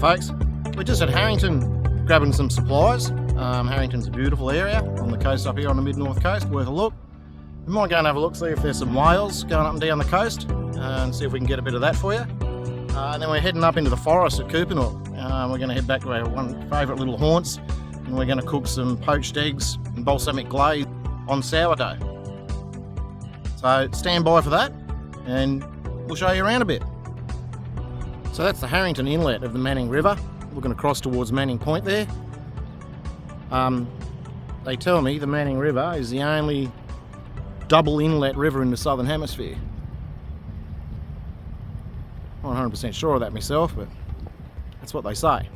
folks, we're just at Harrington grabbing some supplies. Harrington's a beautiful area on the coast up here on the mid-north coast, worth a look. We might go and have a look, see if there's some whales going up and down the coast, and see if we can get a bit of that for you. And then we're heading up into the forest at Coopanook. We're going to head back to our one favourite little haunts, and we're going to cook some poached eggs and balsamic glaze on sourdough. So stand by for that, and we'll show you around a bit. So that's the Harrington inlet of the Manning River. We're going to cross towards Manning Point there. They tell me the Manning River is the only double inlet river in the southern hemisphere. I'm not 100% sure of that myself, but that's what they say.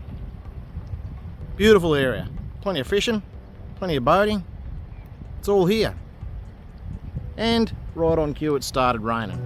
Beautiful area. Plenty of fishing, plenty of boating. It's all here. And right on cue it started raining.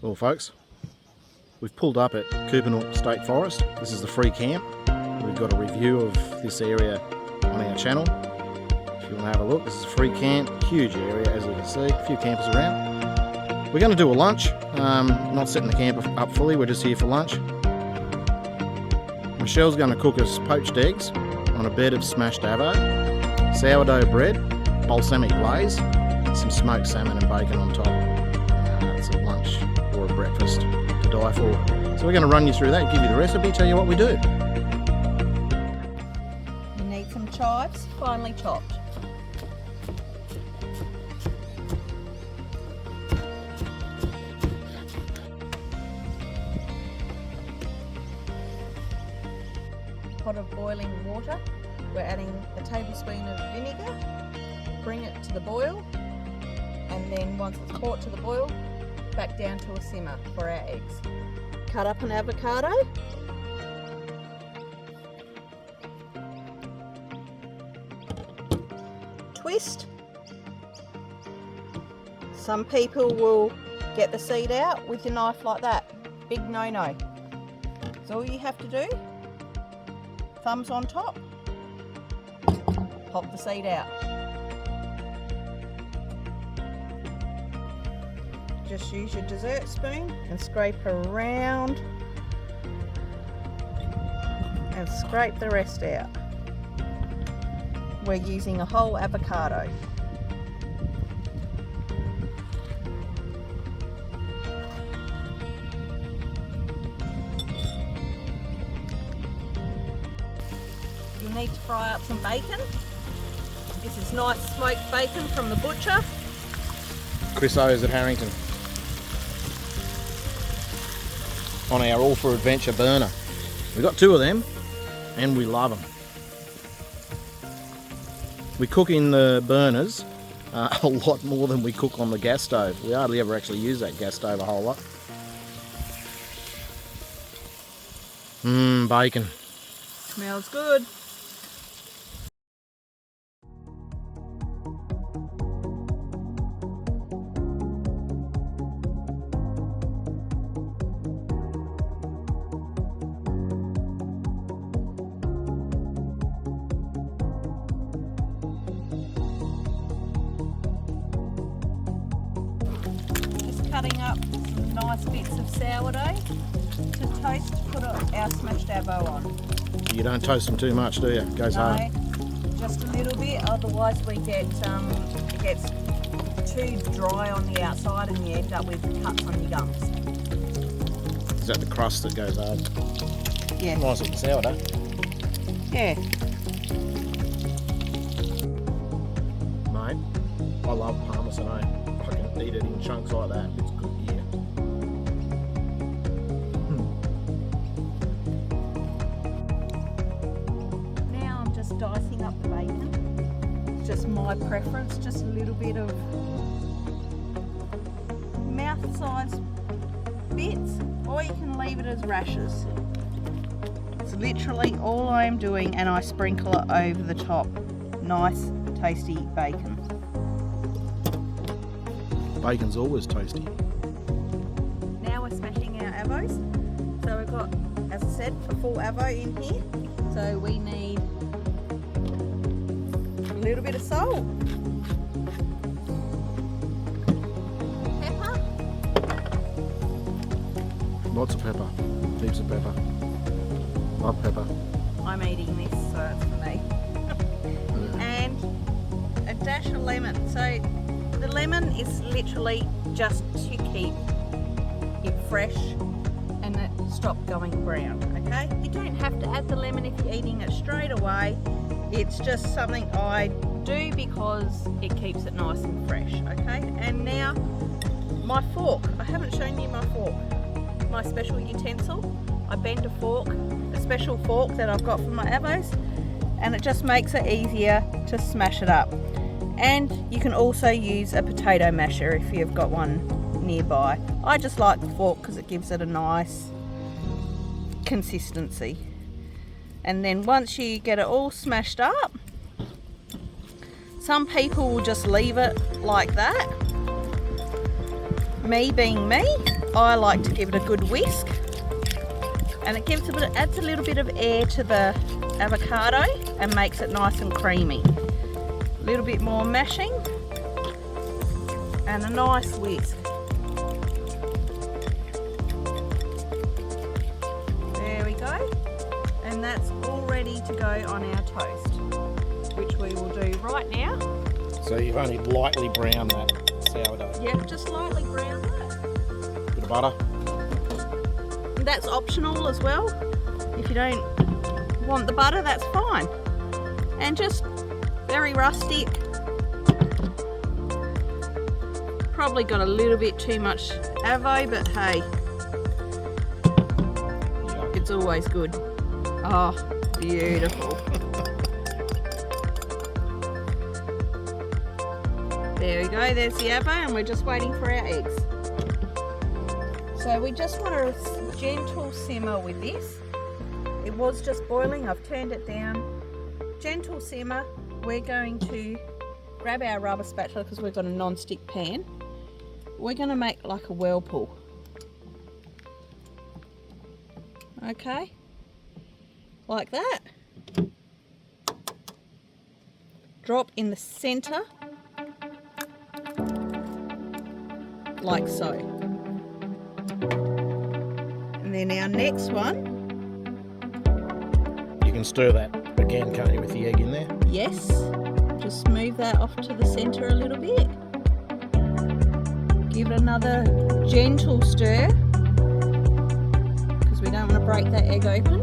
Well folks, we've pulled up at Coopanook State Forest. This is the free camp. We've got a review of this area on our channel. If you want to have a look, this is a free camp, huge area as you can see, a few campers around. We're going to do a lunch, not setting the camp up fully, we're just here for lunch. Michelle's going to cook us poached eggs on a bed of smashed avo, sourdough bread, balsamic glaze, some smoked salmon and bacon on top. It's a lunch or a breakfast to die for. So we're going to run you through that, give you the recipe, tell you what we do. You need some chives, finely chopped. Pot of boiling water. We're adding a tablespoon of vinegar. Bring it to the boil, and then once it's brought to the boil, back down to a simmer for our eggs. Cut up an avocado. Twist. Some people will get the seed out with your knife like that. Big no-no. So all you have to do, thumbs on top, pop the seed out. Just use your dessert spoon and scrape around and scrape the rest out. We're using a whole avocado. You'll need to fry up some bacon. This is nice smoked bacon from the butcher. Chris O's at Harrington on our All for Adventure burner. We've got two of them and we love them. We cook in the burners a lot more than we cook on the gas stove. We hardly ever actually use that gas stove a whole lot. Bacon. Smells good. Cutting up some nice bits of sourdough to toast to put our smashed avo on. You don't toast them too much, do you? It goes hard. Just a little bit, otherwise it gets too dry on the outside and you end up with cuts on your gums. Is that the crust that goes hard? Yeah. Nice looking sourdough. Yeah. mate. I love parmesan, eh? I can eat it in chunks like that. It's good gear. Now I'm just dicing up the bacon. It's just my preference, just a little bit of mouth-sized bits, or you can leave it as rashers. It's literally all I am doing, and I sprinkle it over the top. Nice, tasty bacon. Bacon's always tasty. Now we're smashing our avos. So we've got, as I said, a full avo in here. So we need a little bit of salt. Pepper. Lots of pepper. Heaps of pepper. Love pepper. I'm eating this, so it's for me. And a dash of lemon. So the lemon is literally just to keep it fresh and it stop going brown, okay? You don't have to add the lemon if you're eating it straight away. It's just something I do because it keeps it nice and fresh, okay? And now my fork. I haven't shown you my fork. My special utensil. I bend a fork, a special fork that I've got for my avos, and it just makes it easier to smash it up. And you can also use a potato masher if you've got one nearby. I just like the fork because it gives it a nice consistency. And then once you get it all smashed up, some people will just leave it like that. Me being me, I like to give it a good whisk, and it adds a little bit of air to the avocado and makes it nice and creamy. A little bit more mashing and a nice whisk. There we go. And that's all ready to go on our toast, which we will do right now. So you've only lightly browned that sourdough. Yep, just lightly brown that. Bit of butter. That's optional as well. If you don't want the butter, that's fine. And just very rustic. Probably got a little bit too much avo, but hey, it's always good. Oh, beautiful. There we go, there's the avo, and we're just waiting for our eggs. So we just want a gentle simmer with this. It was just boiling, I've turned it down. Gentle simmer. We're going to grab our rubber spatula because we've got a non-stick pan. We're going to make like a whirlpool. Okay, like that. Drop in the center, like so. And then our next one. You can stir that again, can't you, with the egg in there? Yes, just move that off to the center a little bit. Give it another gentle stir because we don't want to break that egg open.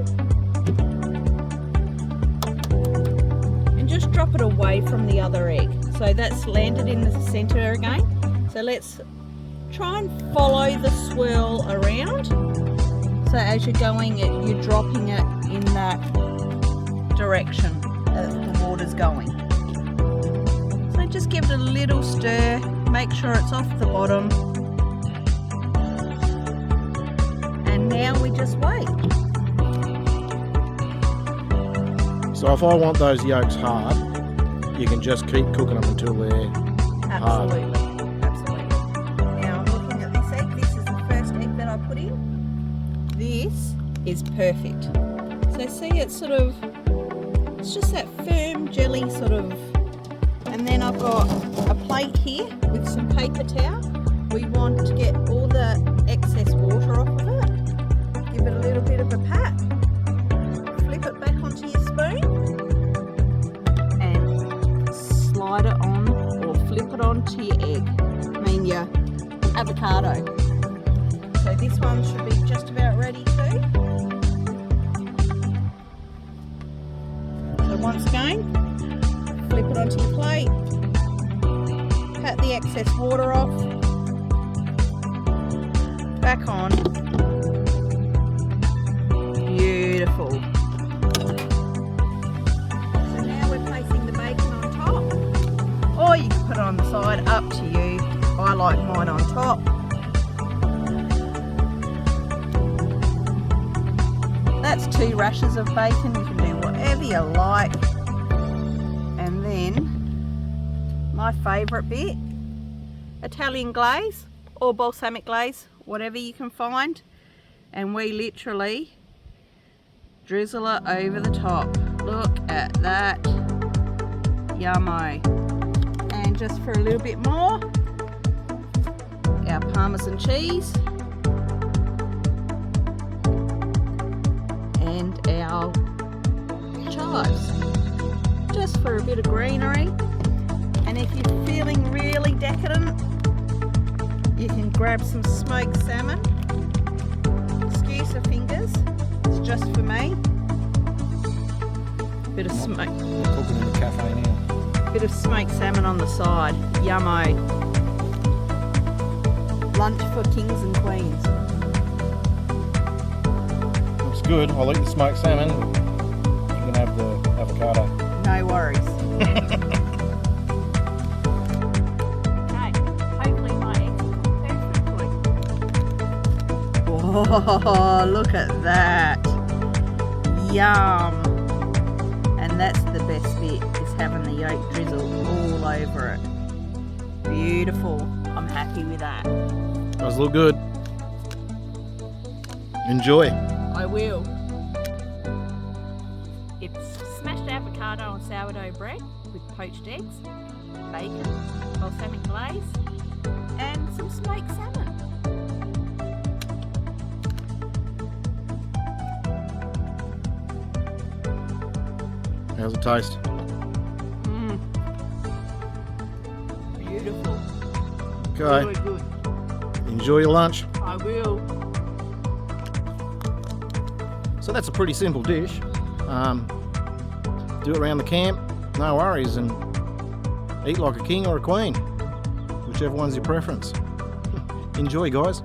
And just drop it away from the other egg. So that's landed in the center again. So let's try and follow the swirl around. So as you're going, you're dropping it in that direction as the water's going. So just give it a little stir, make sure it's off the bottom, and now we just wait. So if I want those yolks hard, you can just keep cooking them until they're hard. Absolutely. Now I'm looking at this egg. This is the first egg that I put in. This is perfect. So see, it's just that firm jelly sort of, and then I've got a plate here with some paper towel. We want to get all the excess water off of it. Give it a little bit of a pat. Flip it back onto your spoon and slide it on or flip it onto your egg. Your avocado. So this one should be just about ready too. So once again, flip it onto your plate, excess water off. Back on. Beautiful. So now we're placing the bacon on top. Or you can put it on the side, up to you. I like mine on top. That's 2 rashers of bacon. You can do whatever you like. And then my favourite bit, Italian glaze or balsamic glaze, whatever you can find. And we literally drizzle it over the top. Look at that. Yummo. And just for a little bit more, our Parmesan cheese and our chives, just for a bit of greenery. And if you're feeling really decadent, you can grab some smoked salmon. Excuse the fingers, it's just for me. Bit of smoke. We're cooking in the cafe now. Bit of smoked salmon on the side. Yummo. Lunch for kings and queens. Looks good. I'll eat the smoked salmon. You can have the avocado. No worries. Okay, hopefully my eggs cook perfectly. Oh, look at that. Yum. And that's the best bit, is having the yolk drizzle all over it. Beautiful. I'm happy with that. Does look good. Enjoy. I will. It's smashed avocado and sourdough bread with poached eggs, bacon, balsamic glaze, and some smoked salmon. How's it taste? Beautiful. Okay. Very good. Enjoy your lunch. I will. So that's a pretty simple dish. Do it around the camp, no worries, and eat like a king or a queen, whichever one's your preference. Enjoy, guys.